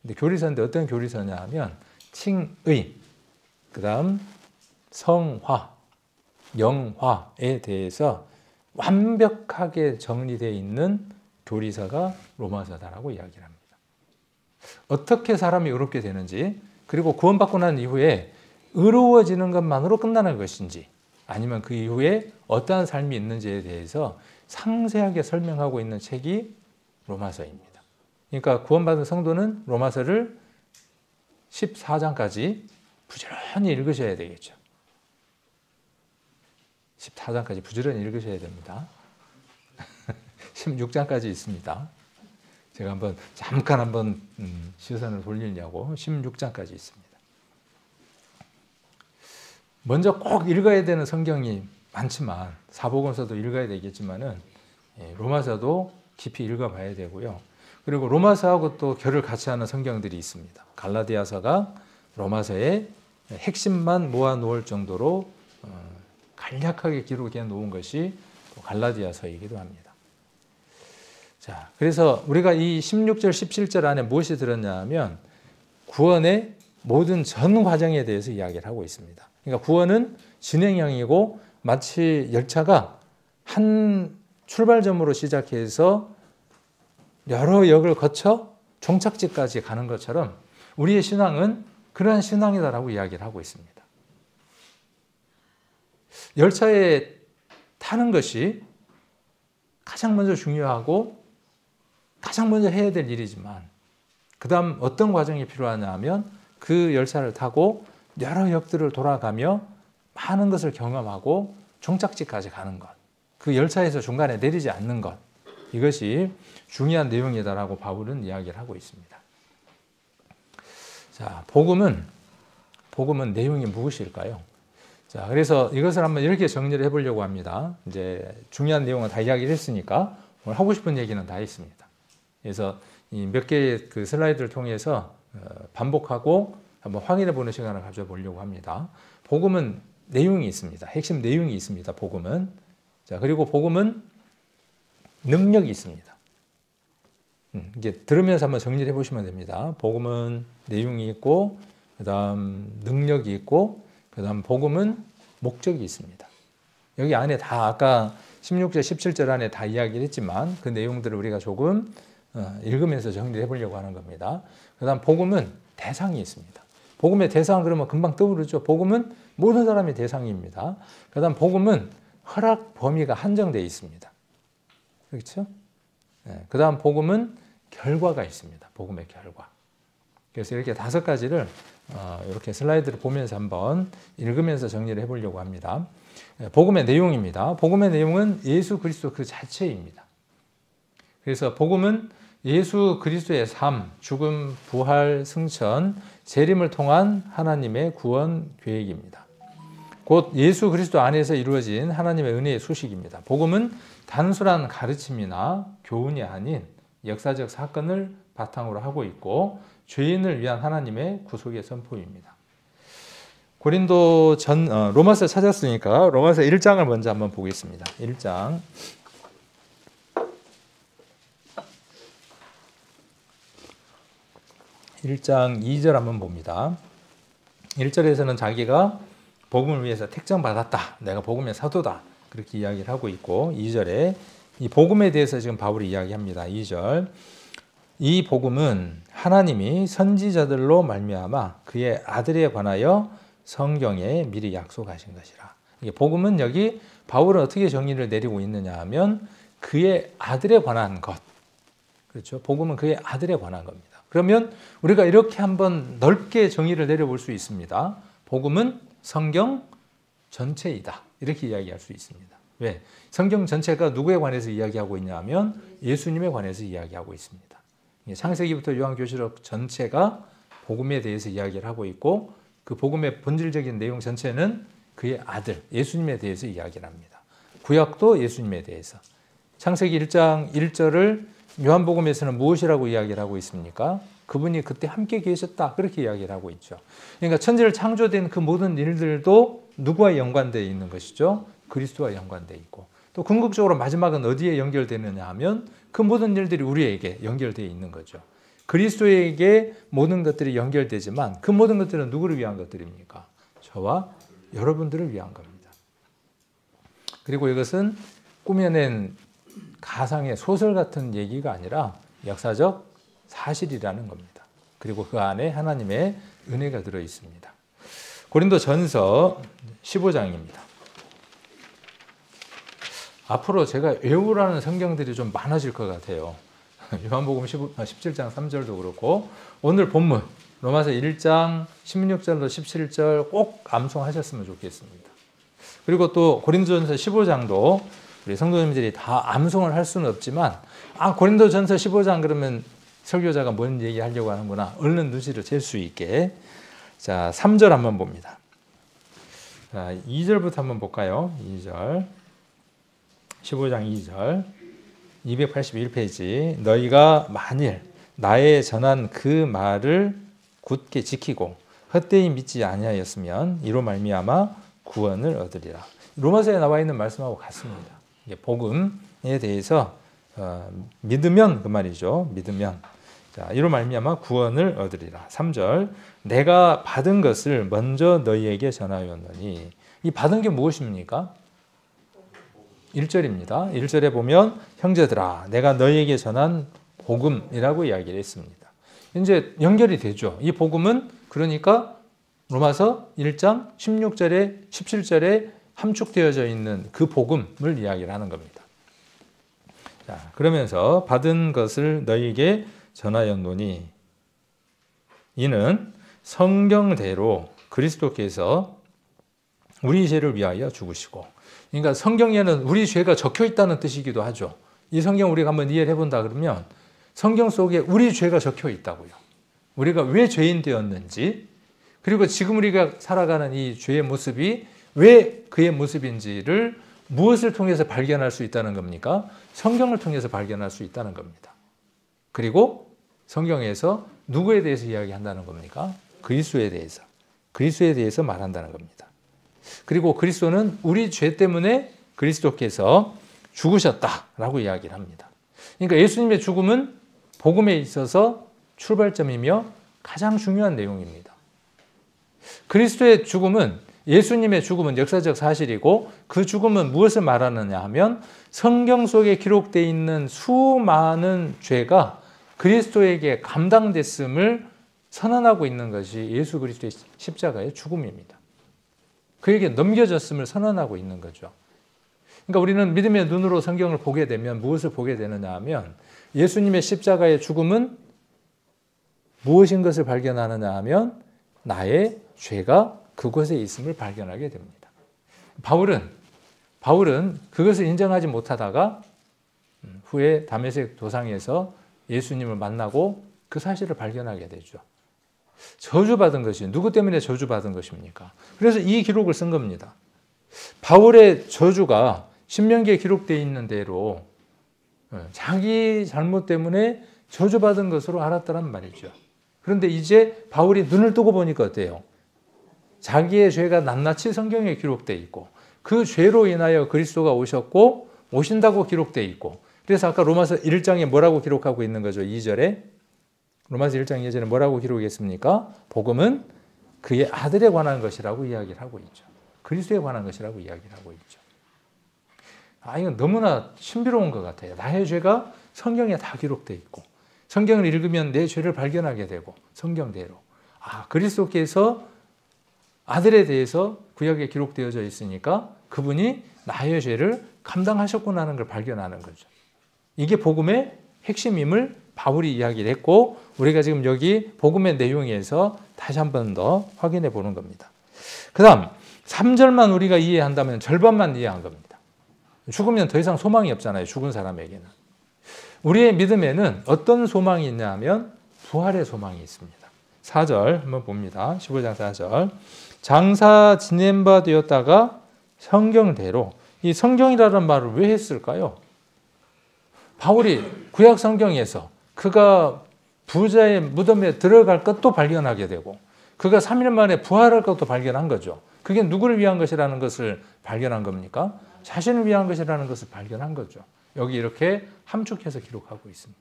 근데 교리서인데 어떤 교리서냐 하면 칭의, 그 다음 성화, 영화에 대해서 완벽하게 정리되어 있는 교리서가 로마서다라고 이야기를 합니다. 어떻게 사람이 의롭게 되는지 그리고 구원받고 난 이후에 의로워지는 것만으로 끝나는 것인지 아니면 그 이후에 어떠한 삶이 있는지에 대해서 상세하게 설명하고 있는 책이 로마서입니다. 그러니까 구원받은 성도는 로마서를 14장까지 부지런히 읽으셔야 되겠죠. 14장까지 부지런히 읽으셔야 됩니다. 16장까지 있습니다. 제가 잠깐 한번 시선을 돌리려고 16장까지 있습니다. 먼저 꼭 읽어야 되는 성경이 많지만 사복음서도 읽어야 되겠지만은 로마서도 깊이 읽어봐야 되고요. 그리고 로마서하고 또 결을 같이 하는 성경들이 있습니다. 갈라디아서가 로마서의 핵심만 모아 놓을 정도로 간략하게 기록해 놓은 것이 갈라디아서이기도 합니다. 자, 그래서 우리가 이 16절, 17절 안에 무엇이 들었냐 하면 구원의 모든 전 과정에 대해서 이야기를 하고 있습니다. 그러니까 구원은 진행형이고 마치 열차가 한 출발점으로 시작해서 여러 역을 거쳐 종착지까지 가는 것처럼 우리의 신앙은 그러한 신앙이다라고 이야기를 하고 있습니다. 열차에 타는 것이 가장 먼저 중요하고 가장 먼저 해야 될 일이지만 그 다음 어떤 과정이 필요하냐 하면 그 열차를 타고 여러 역들을 돌아가며 많은 것을 경험하고 종착지까지 가는 것, 그 열차에서 중간에 내리지 않는 것, 이것이 중요한 내용이다라고 바울은 이야기를 하고 있습니다. 자, 복음은 내용이 무엇일까요? 자, 그래서 이것을 한번 이렇게 정리를 해보려고 합니다. 이제 중요한 내용은 다 이야기를 했으니까 오늘 하고 싶은 얘기는 다 했습니다. 그래서 이 몇 개의 그 슬라이드를 통해서 반복하고 한번 확인해 보는 시간을 가져보려고 합니다. 복음은 내용이 있습니다. 핵심 내용이 있습니다. 복음은. 자, 그리고 복음은 능력이 있습니다. 이게 들으면서 한번 정리를 해보시면 됩니다. 복음은 내용이 있고, 그 다음 능력이 있고, 그 다음 복음은 목적이 있습니다. 여기 안에 다 아까 16절, 17절 안에 다 이야기를 했지만 그 내용들을 우리가 조금 읽으면서 정리를 해보려고 하는 겁니다. 그 다음 복음은 대상이 있습니다. 복음의 대상 그러면 금방 떠오르죠. 복음은 모든 사람의 대상입니다. 그 다음 복음은 허락 범위가 한정되어 있습니다. 그렇죠? 네. 그 다음 복음은 결과가 있습니다. 복음의 결과. 그래서 이렇게 5가지를 이렇게 슬라이드를 보면서 한번 읽으면서 정리를 해보려고 합니다. 복음의 내용입니다. 복음의 내용은 예수 그리스도 그 자체입니다. 그래서 복음은 예수 그리스도의 삶, 죽음, 부활, 승천, 재림을 통한 하나님의 구원 계획입니다. 곧 예수 그리스도 안에서 이루어진 하나님의 은혜의 소식입니다. 복음은 단순한 가르침이나 교훈이 아닌 역사적 사건을 바탕으로 하고 있고 죄인을 위한 하나님의 구속의 선포입니다. 로마서 찾았으니까 로마서 1장을 먼저 한번 보겠습니다. 1장 2절 한번 봅니다. 1절에서는 자기가 복음을 위해서 택정받았다. 내가 복음의 사도다. 그렇게 이야기를 하고 있고 2절에 이 복음에 대해서 지금 바울이 이야기합니다. 2절 이 복음은 하나님이 선지자들로 말미암아 그의 아들에 관하여 성경에 미리 약속하신 것이라. 이게 복음은 여기 바울은 어떻게 정의를 내리고 있느냐 하면 그의 아들에 관한 것. 그렇죠? 복음은 그의 아들에 관한 겁니다. 그러면 우리가 이렇게 한번 넓게 정의를 내려볼 수 있습니다. 복음은 성경 전체이다. 이렇게 이야기할 수 있습니다. 왜? 성경 전체가 누구에 관해서 이야기하고 있냐 하면 예수님에 관해서 이야기하고 있습니다. 창세기부터 요한계시록 전체가 복음에 대해서 이야기를 하고 있고 그 복음의 본질적인 내용 전체는 그의 아들 예수님에 대해서 이야기를 합니다. 구약도 예수님에 대해서. 창세기 1장 1절을 요한복음에서는 무엇이라고 이야기를 하고 있습니까? 그분이 그때 함께 계셨다. 그렇게 이야기를 하고 있죠. 그러니까 천지를 창조된 그 모든 일들도 누구와 연관되어 있는 것이죠? 그리스도와 연관되어 있고 또 궁극적으로 마지막은 어디에 연결되느냐 하면 그 모든 일들이 우리에게 연결되어 있는 거죠. 그리스도에게 모든 것들이 연결되지만 그 모든 것들은 누구를 위한 것들입니까? 저와 여러분들을 위한 겁니다. 그리고 이것은 꾸며낸 가상의 소설 같은 얘기가 아니라 역사적 사실이라는 겁니다. 그리고 그 안에 하나님의 은혜가 들어 있습니다. 고린도전서 15장입니다. 앞으로 제가 외우라는 성경들이 좀 많아질 것 같아요. 요한복음 17장 3절도 그렇고 오늘 본문 로마서 1장 16절로 17절 꼭 암송하셨으면 좋겠습니다. 그리고 또 고린도전서 15장도 우리 성도님들이 다 암송을 할 수는 없지만 고린도전서 15장 그러면 설교자가 뭔 얘기하려고 하는구나 얼른 눈치를 챌 수 있게. 자, 3절 한번 봅니다. 자, 2절부터 한번 볼까요? 2절 15장 2절 281페이지 너희가 만일 나의 전한 그 말을 굳게 지키고 헛되이 믿지 아니하였으면 이로 말미암아 구원을 얻으리라. 로마서에 나와 있는 말씀하고 같습니다. 이게 복음에 대해서 믿으면 그 말이죠. 믿으면 자, 이로 말미암아 구원을 얻으리라. 3절 내가 받은 것을 먼저 너희에게 전하였노니 이 받은 게 무엇입니까? 1절입니다. 1절에 보면 형제들아 내가 너희에게 전한 복음이라고 이야기를 했습니다. 이제 연결이 되죠. 이 복음은 그러니까 로마서 1장 16절에 17절에 함축되어져 있는 그 복음을 이야기를 하는 겁니다. 자, 그러면서 받은 것을 너희에게 전하였노니 이는 성경대로 그리스도께서 우리 죄를 위하여 죽으시고, 그러니까 성경에는 우리 죄가 적혀 있다는 뜻이기도 하죠. 이 성경 우리가 한번 이해를 해본다 그러면 성경 속에 우리 죄가 적혀 있다고요. 우리가 왜 죄인 되었는지, 그리고 지금 우리가 살아가는 이 죄의 모습이 왜 그의 모습인지를 무엇을 통해서 발견할 수 있다는 겁니까? 성경을 통해서 발견할 수 있다는 겁니다. 그리고 성경에서 누구에 대해서 이야기한다는 겁니까? 그리스도에 대해서 말한다는 겁니다. 그리고 그리스도는 우리 죄 때문에 그리스도께서 죽으셨다라고 이야기를 합니다. 그러니까 예수님의 죽음은 복음에 있어서 출발점이며 가장 중요한 내용입니다. 그리스도의 죽음은, 예수님의 죽음은 역사적 사실이고 그 죽음은 무엇을 말하느냐 하면 성경 속에 기록되어 있는 수많은 죄가 그리스도에게 감당됐음을 선언하고 있는 것이 예수 그리스도의 십자가의 죽음입니다. 그에게 넘겨졌음을 선언하고 있는 거죠. 그러니까 우리는 믿음의 눈으로 성경을 보게 되면 무엇을 보게 되느냐 하면 예수님의 십자가의 죽음은 무엇인 것을 발견하느냐 하면 나의 죄가 그곳에 있음을 발견하게 됩니다. 바울은 그것을 인정하지 못하다가 후에 다메섹 도상에서 예수님을 만나고 그 사실을 발견하게 되죠. 저주받은 것이 누구 때문에 저주받은 것입니까? 그래서 이 기록을 쓴 겁니다. 바울의 저주가 신명기에 기록되어 있는 대로 자기 잘못 때문에 저주받은 것으로 알았다는 말이죠. 그런데 이제 바울이 눈을 뜨고 보니까 어때요? 자기의 죄가 낱낱이 성경에 기록되어 있고 그 죄로 인하여 그리스도가 오셨고 오신다고 기록되어 있고, 그래서 아까 로마서 1장에 뭐라고 기록하고 있는 거죠? 2절에 로마서 1장 2절에 뭐라고 기록했습니까? 복음은 그의 아들에 관한 것이라고 이야기를 하고 있죠. 그리스도에 관한 것이라고 이야기를 하고 있죠. 이건 너무나 신비로운 것 같아요. 나의 죄가 성경에 다 기록되어 있고 성경을 읽으면 내 죄를 발견하게 되고 성경대로 그리스도께서 아들에 대해서 구약에 기록되어져 있으니까 그분이 나의 죄를 감당하셨구나 하는 걸 발견하는 거죠. 이게 복음의 핵심임을 바울이 이야기를 했고 우리가 지금 여기 복음의 내용에서 다시 한 번 더 확인해 보는 겁니다. 그 다음 3절만 우리가 이해한다면 절반만 이해한 겁니다. 죽으면 더 이상 소망이 없잖아요. 죽은 사람에게는. 우리의 믿음에는 어떤 소망이 있냐 하면 부활의 소망이 있습니다. 4절 한번 봅니다. 15장 4절 장사 지낸 바 되었다가 성경대로, 이 성경이라는 말을 왜 했을까요? 바울이 구약 성경에서 그가 부자의 무덤에 들어갈 것도 발견하게 되고 그가 3일 만에 부활할 것도 발견한 거죠. 그게 누구를 위한 것이라는 것을 발견한 겁니까? 자신을 위한 것이라는 것을 발견한 거죠. 여기 이렇게 함축해서 기록하고 있습니다.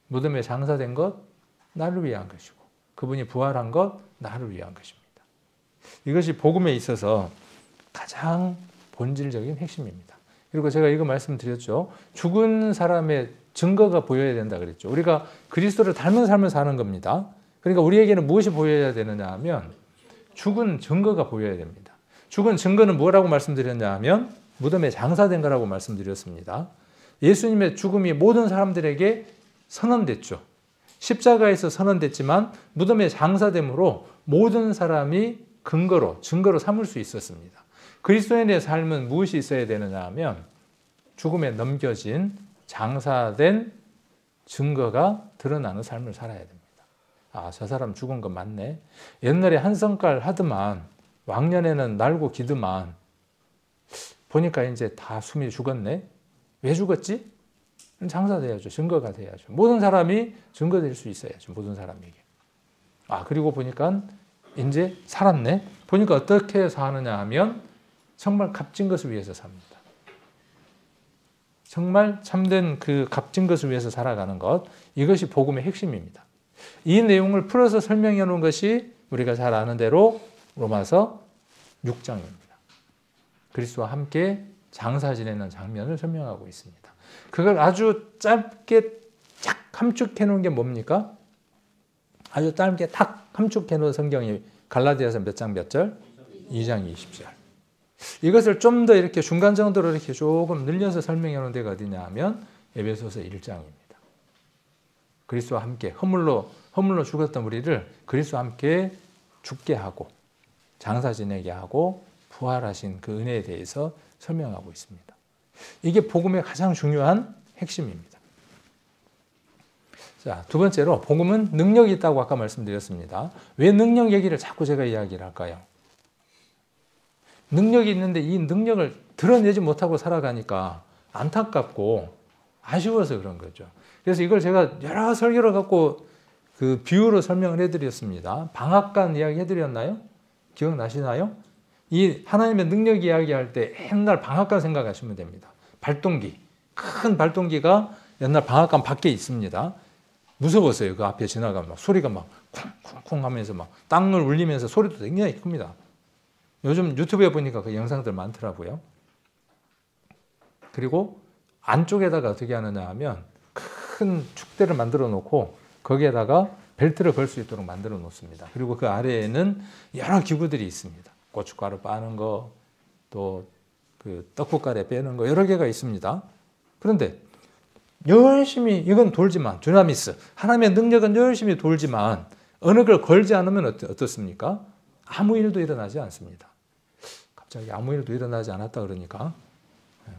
무덤에 장사된 것 나를 위한 것이고 그분이 부활한 것 나를 위한 것입니다. 이것이 복음에 있어서 가장 본질적인 핵심입니다. 그리고 제가 이거 말씀드렸죠. 죽은 사람의 증거가 보여야 된다 그랬죠. 우리가 그리스도를 닮은 삶을 사는 겁니다. 그러니까 우리에게는 무엇이 보여야 되느냐 하면 죽은 증거가 보여야 됩니다. 죽은 증거는 뭐라고 말씀드렸냐 하면 무덤에 장사된 거라고 말씀드렸습니다. 예수님의 죽음이 모든 사람들에게 선언됐죠. 십자가에서 선언됐지만 무덤에 장사됨으로 모든 사람이 증거로 삼을 수 있었습니다. 그리스도인의 삶은 무엇이 있어야 되느냐 하면 죽음에 넘겨진 장사된 증거가 드러나는 삶을 살아야 됩니다. 저 사람 죽은 거 맞네. 옛날에 한 성깔 하더만 왕년에는 날고 기더만 보니까 이제 다 숨이 죽었네. 왜 죽었지? 장사돼야죠. 증거가 돼야죠. 모든 사람이 증거될 수 있어야죠. 모든 사람에게. 그리고 보니까 이제 살았네. 보니까 어떻게 사느냐 하면 정말 값진 것을 위해서 삽니다. 정말 참된 그 값진 것을 위해서 살아가는 것, 이것이 복음의 핵심입니다. 이 내용을 풀어서 설명해 놓은 것이 우리가 잘 아는 대로 로마서 6장입니다. 그리스도와 함께 장사 지내는 장면을 설명하고 있습니다. 그걸 아주 짧게 쫙 함축해 놓은 게 뭡니까? 아주 짧게 탁 함축해 놓은 성경이 갈라디아서 몇 장 몇 절? 2장 20절. 이것을 좀 더 이렇게 중간 정도로 이렇게 조금 늘려서 설명해 놓은 데가 어디냐 하면 에베소서 1장입니다. 그리스도와 함께 허물로 죽었던 우리를 그리스도와 함께 죽게 하고 장사 지내게 하고 부활하신 그 은혜에 대해서 설명하고 있습니다. 이게 복음의 가장 중요한 핵심입니다. 자, 두 번째로 복음은 능력이 있다고 아까 말씀드렸습니다. 왜 능력 얘기를 자꾸 제가 이야기를 할까요? 능력이 있는데 이 능력을 드러내지 못하고 살아가니까 안타깝고 아쉬워서 그런 거죠. 그래서 이걸 제가 여러 설교를 갖고 그 비유로 설명을 해드렸습니다. 방앗간 이야기 해드렸나요? 기억나시나요? 이 하나님의 능력 이야기할 때 옛날 방앗간 생각하시면 됩니다. 발동기, 큰 발동기가 옛날 방앗간 밖에 있습니다. 무서웠어요. 그 앞에 지나가면 막 소리가 막 쿵쿵쿵 하면서 막 땅을 울리면서 소리도 굉장히 큽니다. 요즘 유튜브에 보니까 그 영상들 많더라고요. 그리고 안쪽에다가 어떻게 하느냐 하면 큰 축대를 만들어 놓고 거기에다가 벨트를 걸 수 있도록 만들어 놓습니다. 그리고 그 아래에는 여러 기구들이 있습니다. 고춧가루 빠는 거, 또 그 떡국가래 빼는 거 여러 개가 있습니다. 그런데 열심히 이건 돌지만 두나미스 하나님의 능력은 열심히 돌지만 어느 걸 걸지 않으면 어떻습니까? 아무 일도 일어나지 않습니다. 갑자기 아무 일도 일어나지 않았다 그러니까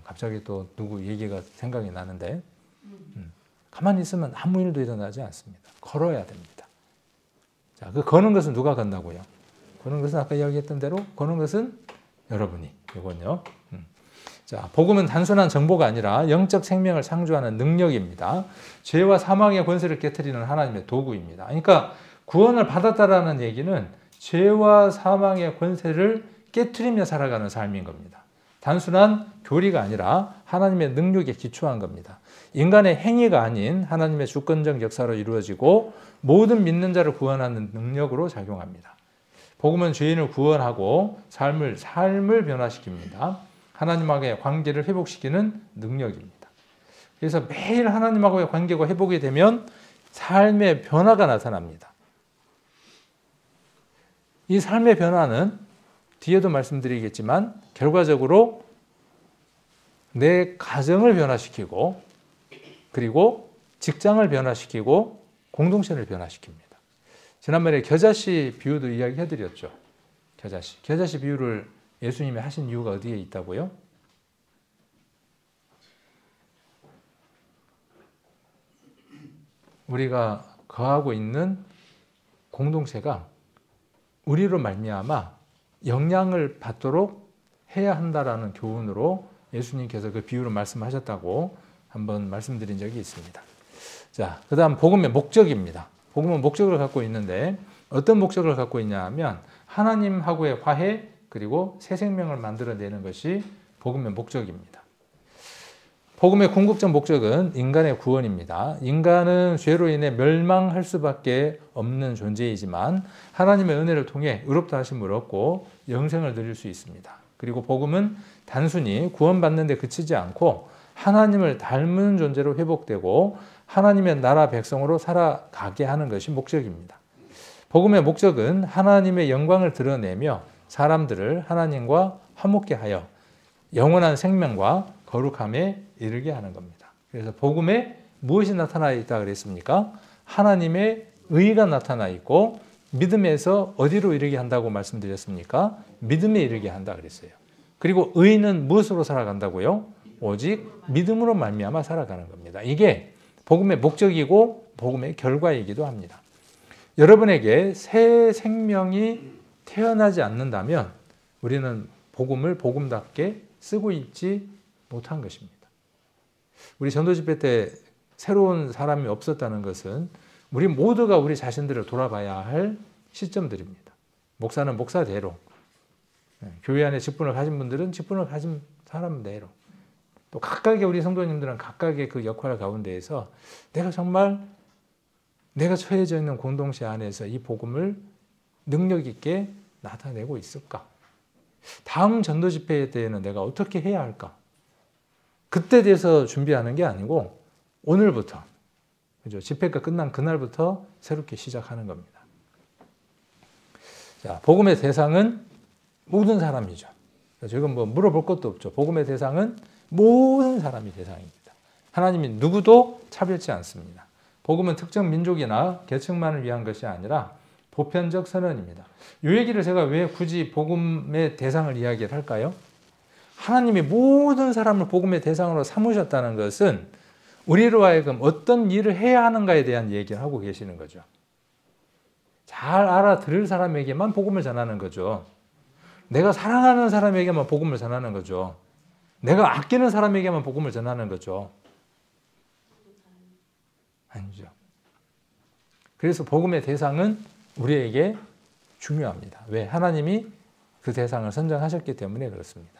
갑자기 또 누구 얘기가 생각이 나는데 가만히 있으면 아무 일도 일어나지 않습니다. 걸어야 됩니다. 자, 그 거는 것은 누가 건다고요? 거는 것은 아까 이야기했던 대로 거는 것은 여러분이. 이건요. 자, 복음은 단순한 정보가 아니라 영적 생명을 창조하는 능력입니다. 죄와 사망의 권세를 깨트리는 하나님의 도구입니다. 그러니까 구원을 받았다라는 얘기는 죄와 사망의 권세를 깨트리며 살아가는 삶인 겁니다. 단순한 교리가 아니라 하나님의 능력에 기초한 겁니다. 인간의 행위가 아닌 하나님의 주권적 역사로 이루어지고 모든 믿는 자를 구원하는 능력으로 작용합니다. 복음은 죄인을 구원하고 삶을 변화시킵니다. 하나님과의 관계를 회복시키는 능력입니다. 그래서 매일 하나님하고의 관계가 회복이 되면 삶의 변화가 나타납니다. 이 삶의 변화는 뒤에도 말씀드리겠지만 결과적으로 내 가정을 변화시키고 그리고 직장을 변화시키고 공동체를 변화시킵니다. 지난번에 겨자씨 비유도 이야기해드렸죠. 겨자씨 비유를 예수님이 하신 이유가 어디에 있다고요? 우리가 거하고 있는 공동체가 우리로 말미암아 영향을 받도록 해야 한다라는 교훈으로 예수님께서 그 비유를 말씀하셨다고 한번 말씀드린 적이 있습니다. 자, 그 다음 복음의 목적입니다. 복음은 목적을 갖고 있는데 어떤 목적을 갖고 있냐 하면 하나님하고의 화해 그리고 새 생명을 만들어내는 것이 복음의 목적입니다. 복음의 궁극적 목적은 인간의 구원입니다. 인간은 죄로 인해 멸망할 수밖에 없는 존재이지만 하나님의 은혜를 통해 의롭다 하심을 얻고 영생을 누릴 수 있습니다. 그리고 복음은 단순히 구원받는 데 그치지 않고 하나님을 닮은 존재로 회복되고 하나님의 나라 백성으로 살아가게 하는 것이 목적입니다. 복음의 목적은 하나님의 영광을 드러내며 사람들을 하나님과 화목케 하여 영원한 생명과 거룩함에 이르게 하는 겁니다. 그래서 복음에 무엇이 나타나 있다 그랬습니까? 하나님의 의가 나타나 있고 믿음에서 어디로 이르게 한다고 말씀드렸습니까? 믿음에 이르게 한다 그랬어요. 그리고 의는 무엇으로 살아간다고요? 오직 믿음으로 말미암아 살아가는 겁니다. 이게 복음의 목적이고 복음의 결과이기도 합니다. 여러분에게 새 생명이 태어나지 않는다면 우리는 복음을 복음답게 쓰고 있지 못한 것입니다. 우리 전도 집회 때 새로운 사람이 없었다는 것은 우리 모두가 우리 자신들을 돌아봐야 할 시점들입니다. 목사는 목사대로, 교회 안에 직분을 가진 분들은 직분을 가진 사람대로, 또 각각의 우리 성도님들은 각각의 그 역할 가운데에서 내가 정말 내가 처해져 있는 공동체 안에서 이 복음을 능력 있게 나타내고 있을까? 다음 전도 집회 때에는 내가 어떻게 해야 할까? 그때 대해서 준비하는 게 아니고 오늘부터, 그죠? 집회가 끝난 그날부터 새롭게 시작하는 겁니다. 자, 복음의 대상은 모든 사람이죠. 지금 뭐 물어볼 것도 없죠. 복음의 대상은 모든 사람이 대상입니다. 하나님이 누구도 차별치 않습니다. 복음은 특정 민족이나 계층만을 위한 것이 아니라 보편적 선언입니다. 이 얘기를 제가 왜 굳이 복음의 대상을 이야기를 할까요? 하나님이 모든 사람을 복음의 대상으로 삼으셨다는 것은 우리로 하여금 어떤 일을 해야 하는가에 대한 얘기를 하고 계시는 거죠. 잘 알아들을 사람에게만 복음을 전하는 거죠. 내가 사랑하는 사람에게만 복음을 전하는 거죠. 내가 아끼는 사람에게만 복음을 전하는 거죠. 아니죠. 그래서 복음의 대상은 우리에게 중요합니다. 왜? 하나님이 그 대상을 선정하셨기 때문에 그렇습니다.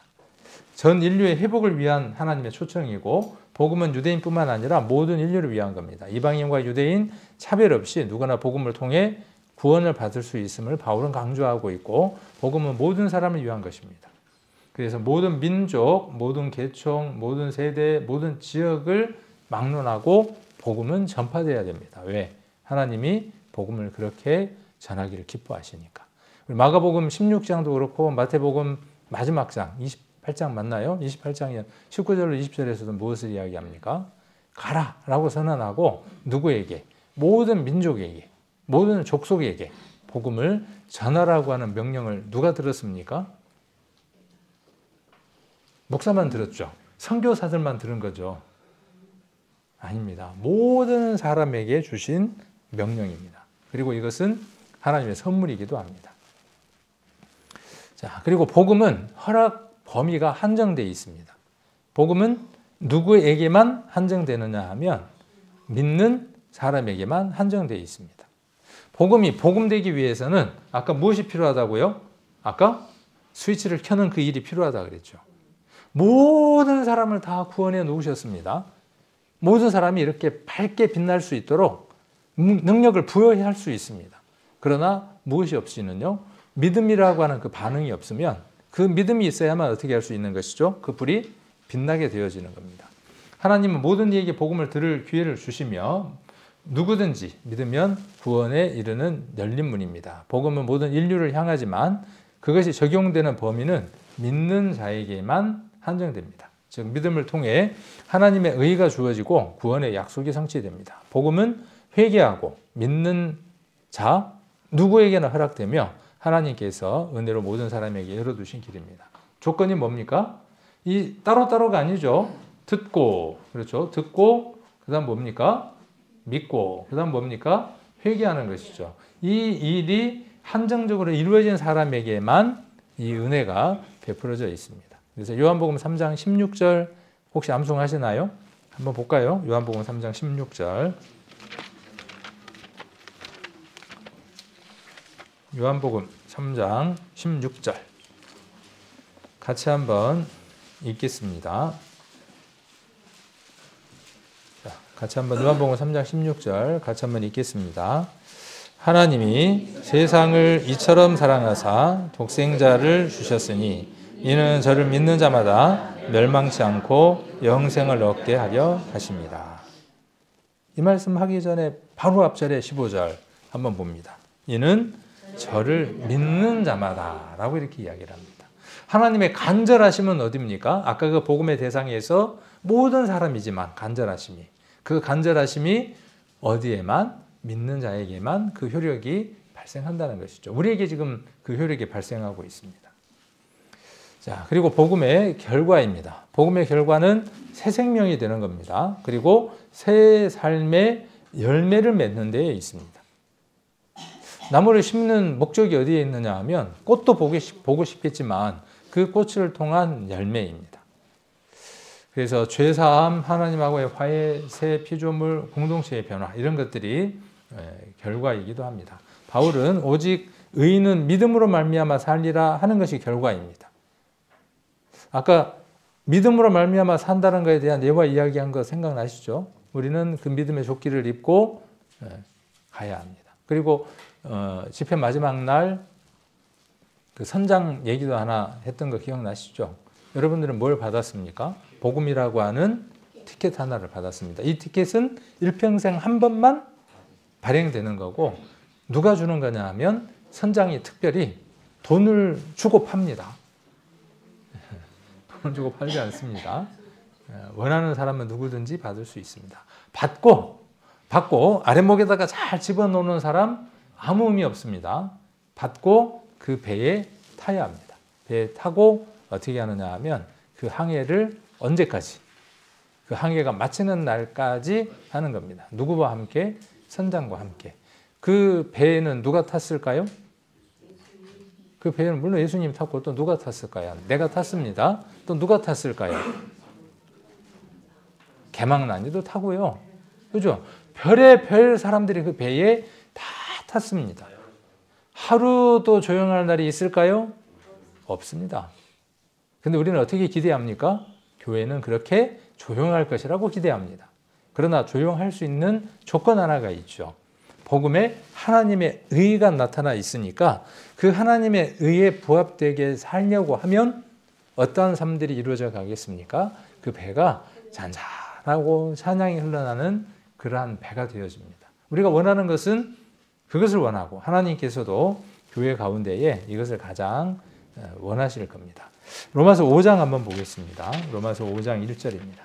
전 인류의 회복을 위한 하나님의 초청이고 복음은 유대인뿐만 아니라 모든 인류를 위한 겁니다. 이방인과 유대인 차별 없이 누구나 복음을 통해 구원을 받을 수 있음을 바울은 강조하고 있고 복음은 모든 사람을 위한 것입니다. 그래서 모든 민족, 모든 계층, 모든 세대, 모든 지역을 막론하고 복음은 전파되어야 됩니다. 왜? 하나님이 복음을 그렇게 전하기를 기뻐하시니까. 마가복음 16장도 그렇고 마태복음 마지막 장 28장 맞나요? 28장이 19절로 20절에서도 무엇을 이야기합니까? 가라라고 선언하고 누구에게? 모든 민족에게, 모든 족속에게 복음을 전하라고 하는 명령을 누가 들었습니까? 목사만 들었죠. 선교사들만 들은 거죠. 아닙니다. 모든 사람에게 주신 명령입니다. 그리고 이것은 하나님의 선물이기도 합니다. 자, 그리고 복음은 허락 범위가 한정되어 있습니다. 복음은 누구에게만 한정되느냐 하면 믿는 사람에게만 한정되어 있습니다. 복음이 복음되기 위해서는 아까 무엇이 필요하다고요? 아까 스위치를 켜는 그 일이 필요하다 그랬죠. 모든 사람을 다 구원해 놓으셨습니다. 모든 사람이 이렇게 밝게 빛날 수 있도록 능력을 부여할 수 있습니다. 그러나 무엇이 없이는요, 믿음이라고 하는 그 반응이 없으면 그 믿음이 있어야만 어떻게 할 수 있는 것이죠? 그 불이 빛나게 되어지는 겁니다. 하나님은 모든 이에게 복음을 들을 기회를 주시며 누구든지 믿으면 구원에 이르는 열린 문입니다. 복음은 모든 인류를 향하지만 그것이 적용되는 범위는 믿는 자에게만 한정됩니다. 즉 믿음을 통해 하나님의 의가 주어지고 구원의 약속이 성취됩니다. 복음은 회개하고 믿는 자 누구에게나 허락되며 하나님께서 은혜로 모든 사람에게 열어두신 길입니다. 조건이 뭡니까? 이 따로따로가 아니죠. 듣고, 그렇죠. 듣고, 그 다음 뭡니까? 믿고, 그 다음 뭡니까? 회개하는 것이죠. 이 일이 한정적으로 이루어진 사람에게만 이 은혜가 베풀어져 있습니다. 그래서 요한복음 3장 16절 혹시 암송하시나요? 한번 볼까요? 요한복음 3장 16절. 요한복음 3장 16절 같이 한번 읽겠습니다. 자, 같이 한번 요한복음 3장 16절 같이 한번 읽겠습니다. 하나님이 세상을 이처럼 사랑하사 독생자를 주셨으니 이는 저를 믿는 자마다 멸망치 않고 영생을 얻게 하려 하십니다. 이 말씀 하기 전에 바로 앞절에 15절 한번 봅니다. 이는 저를 믿는 자마다 라고 이렇게 이야기를 합니다. 하나님의 간절하심은 어디입니까? 아까 그 복음의 대상에서 모든 사람이지만 간절하심이, 그 간절하심이 어디에만? 믿는 자에게만 그 효력이 발생한다는 것이죠. 우리에게 지금 그 효력이 발생하고 있습니다. 자, 그리고 복음의 결과입니다. 복음의 결과는 새 생명이 되는 겁니다. 그리고 새 삶의 열매를 맺는 데에 있습니다. 나무를 심는 목적이 어디에 있느냐 하면 꽃도 보고 싶겠지만 그 꽃을 통한 열매입니다. 그래서 죄사함, 하나님하고의 화해, 새 피조물, 공동체의 변화 이런 것들이 결과이기도 합니다. 바울은 오직 의인은 믿음으로 말미암아 살리라 하는 것이 결과입니다. 아까 믿음으로 말미암아 산다는 것에 대한 예화 이야기한 거 생각나시죠? 우리는 그 믿음의 조끼를 입고 가야 합니다. 그리고 집회 마지막 날 그 선장 얘기도 하나 했던 거 기억나시죠? 여러분들은 뭘 받았습니까? 복음이라고 하는 티켓 하나를 받았습니다. 이 티켓은 일평생 한 번만 발행되는 거고 누가 주는 거냐 하면 선장이 특별히 돈을 주고 팝니다. 돈을 주고 팔지 않습니다. 원하는 사람은 누구든지 받을 수 있습니다. 받고 아랫목에다가 잘 집어넣는 사람 아무 의미 없습니다. 받고 그 배에 타야 합니다. 배에 타고 어떻게 하느냐 하면 그 항해를 언제까지? 그 항해가 마치는 날까지 하는 겁니다. 누구와 함께? 선장과 함께. 그 배에는 누가 탔을까요? 그 배는 물론 예수님이 탔고 또 누가 탔을까요? 내가 탔습니다. 또 누가 탔을까요? 개망난이도 타고요. 그죠? 별의별 사람들이 그 배에 다 탔습니다. 하루도 조용할 날이 있을까요? 없습니다. 근데 우리는 어떻게 기대합니까? 교회는 그렇게 조용할 것이라고 기대합니다. 그러나 조용할 수 있는 조건 하나가 있죠. 복음에 하나님의 의가 나타나 있으니까 그 하나님의 의에 부합되게 살려고 하면 어떠한 삶들이 이루어져 가겠습니까? 그 배가 잔잔하고 찬양이 흘러나는 그러한 배가 되어집니다. 우리가 원하는 것은 그것을 원하고 하나님께서도 교회 가운데에 이것을 가장 원하실 겁니다. 로마서 5장 한번 보겠습니다. 로마서 5장 1절입니다.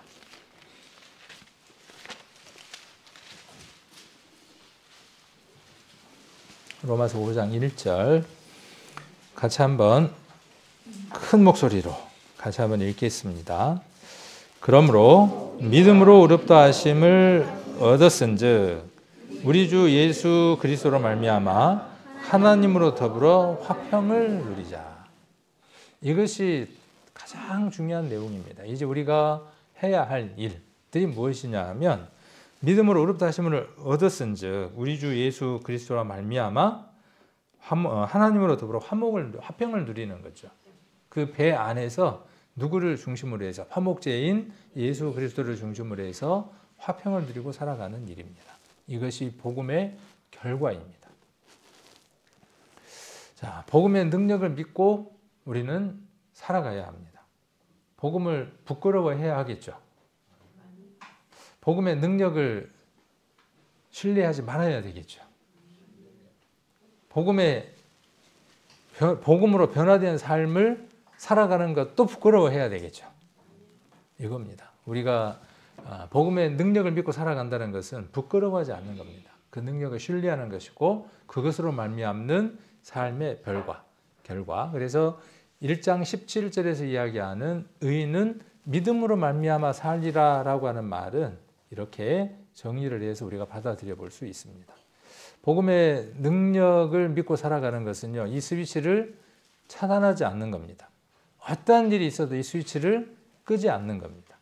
로마서 5장 1절 같이 한번 큰 목소리로 같이 한번 읽겠습니다. 그러므로 믿음으로 의롭다 하심을 얻었은즉 우리 주 예수 그리스도로 말미암아 하나님으로 더불어 화평을 누리자. 이것이 가장 중요한 내용입니다. 이제 우리가 해야 할 일들이 무엇이냐 하면 믿음으로 의롭다 하심을 얻었은즉 우리 주 예수 그리스도로 말미암아 하나님으로 더불어 화평을 누리는 거죠. 그 배 안에서 누구를 중심으로 해서 화목제인 예수 그리스도를 중심으로 해서 화평을 누리고 살아가는 일입니다. 이것이 복음의 결과입니다. 자, 복음의 능력을 믿고 우리는 살아가야 합니다. 복음을 부끄러워해야 하겠죠. 복음의 능력을 신뢰하지 말아야 되겠죠. 복음으로 변화된 삶을 살아가는 것도 부끄러워해야 되겠죠. 이겁니다. 우리가 복음의 능력을 믿고 살아간다는 것은 부끄러워하지 않는 겁니다. 그 능력을 신뢰하는 것이고 그것으로 말미암는 삶의 결과. 그래서 1장 17절에서 이야기하는 의인은 믿음으로 말미암아 살리라라고 하는 말은 이렇게 정리를 해서 우리가 받아들여 볼 수 있습니다. 복음의 능력을 믿고 살아가는 것은요, 이 스위치를 차단하지 않는 겁니다. 어떠한 일이 있어도 이 스위치를 끄지 않는 겁니다.